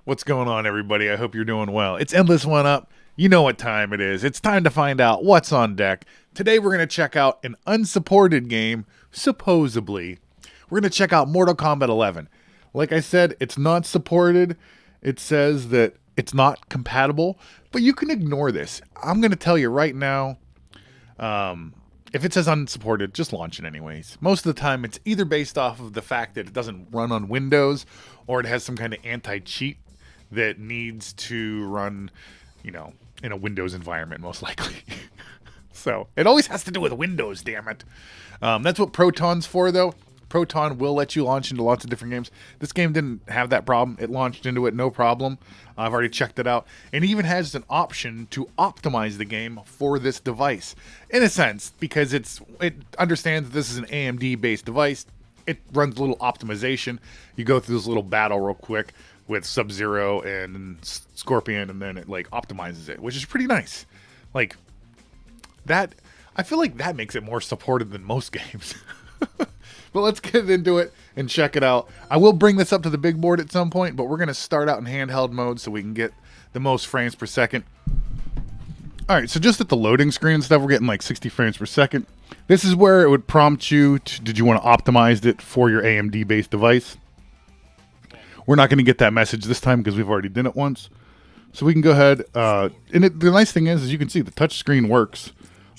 What's going on, everybody? I hope you're doing well. It's Endless One Up. You know what time it is. It's time to find out what's on deck. Today we're going to check out an unsupported game, supposedly. We're going to check out Mortal Kombat 11. Like I said, it's not supported. It says that it's not compatible, but you can ignore this. I'm going to tell you right now, if it says unsupported, just launch it anyways. Most of the time, it's either based off of the fact that it doesn't run on Windows, or it has some kind of anti-cheat that needs to run, you know, in a Windows environment, most likely. So, it always has to do with Windows, damn it. That's what Proton's for, though. Proton will let you launch into lots of different games. This game didn't have that problem. It launched into it, no problem. I've already checked it out. And it even has an option to optimize the game for this device. In a sense, because it understands that this is an AMD-based device. It runs a little optimization. You go through this little battle real quick with Sub-Zero and Scorpion, and then it like optimizes it, which is pretty nice. Like, that, I feel like that makes it more supported than most games. But let's get into it and check it out. I will bring this up to the big board at some point, but we're going to start out in handheld mode so we can get the most frames per second. All right, so just at the loading screen and stuff, we're getting like 60 frames per second. This is where it would prompt you to, did you want to optimize it for your AMD-based device? We're not going to get that message this time because we've already done it once. So we can go ahead. The nice thing is you can see the touch screen works.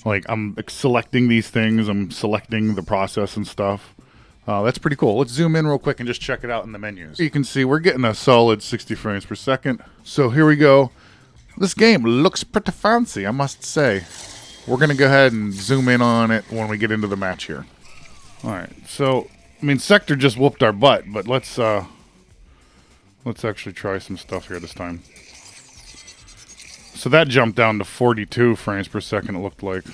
Like, I'm selecting these things. I'm selecting the process and stuff. That's pretty cool. Let's zoom in real quick and just check it out in the menus. You can see we're getting a solid 60 frames per second. So here we go. This game looks pretty fancy, I must say. We're going to go ahead and zoom in on it when we get into the match here. All right. So, I mean, Sector just whooped our butt, but let's actually try some stuff here this time. So that jumped down to 42 frames per second, it looked like.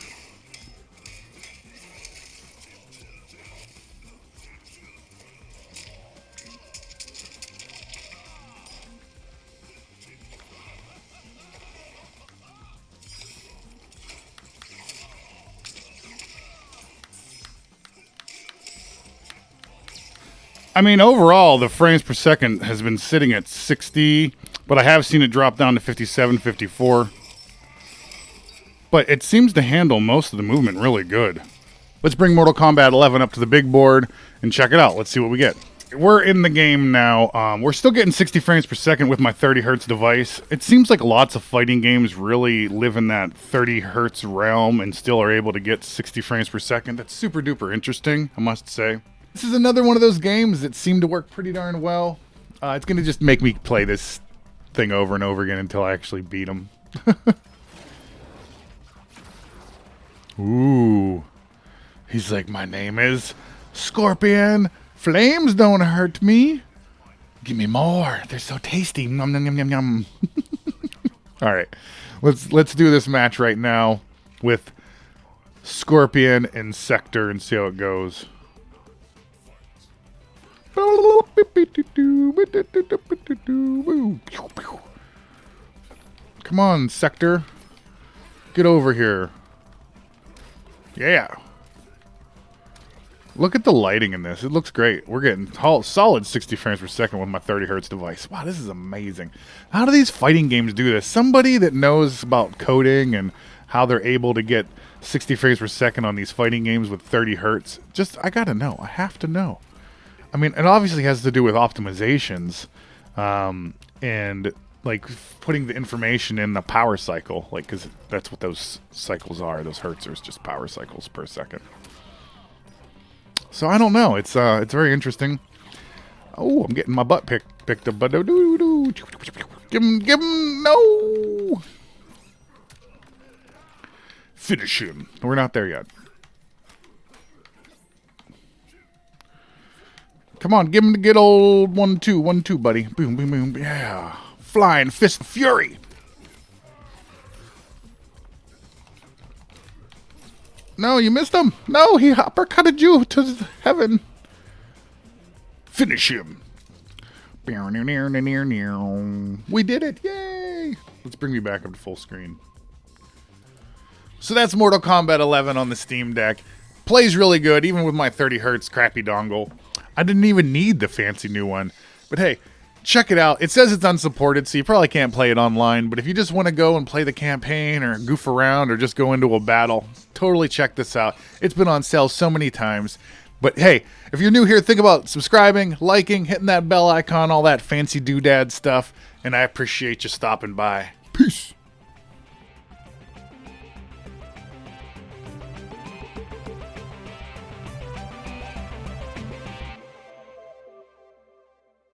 I mean, overall, the frames per second has been sitting at 60, but I have seen it drop down to 57, 54. But it seems to handle most of the movement really good. Let's bring Mortal Kombat 11 up to the big board and check it out. Let's see what we get. We're in the game now. We're still getting 60 frames per second with my 30 hertz device. It seems like lots of fighting games really live in that 30 hertz realm and still are able to get 60 frames per second. That's super duper interesting, I must say. This is another one of those games that seem to work pretty darn well. It's going to just make me play this thing over and over again until I actually beat him. Ooh. He's like, my name is Scorpion. Flames don't hurt me. Give me more. They're so tasty. Nom, nom, nom, nom, nom. All right. Let's do this match right now with Scorpion and Sector and see how it goes. Come on, Sector. Get over here. Yeah. Look at the lighting in this. It looks great. We're getting solid 60 frames per second with my 30 hertz device. Wow, this is amazing. How do these fighting games do this? Somebody that knows about coding and how they're able to get 60 frames per second on these fighting games with 30 hertz. I gotta know. I have to know. I mean, it obviously has to do with optimizations, and like putting the information in the power cycle, like, because that's what those cycles are. Those hertz are just power cycles per second. So I don't know. It's very interesting. Oh, I'm getting my butt picked up. Give him, no. Finish him. We're not there yet. Come on, give him the good old 1-2, 1-2, buddy. Boom, boom, boom. Yeah. Flying Fist of Fury. No, you missed him. No, he uppercutted you to heaven. Finish him. We did it. Yay. Let's bring me back up to full screen. So that's Mortal Kombat 11 on the Steam Deck. Plays really good, even with my 30 hertz crappy dongle. I didn't even need the fancy new one. But hey, check it out. It says it's unsupported, so you probably can't play it online, but if you just want to go and play the campaign or goof around or just go into a battle, totally check this out. It's been on sale so many times. But hey, if you're new here, think about subscribing, liking, hitting that bell icon, all that fancy doodad stuff, and I appreciate you stopping by. Peace.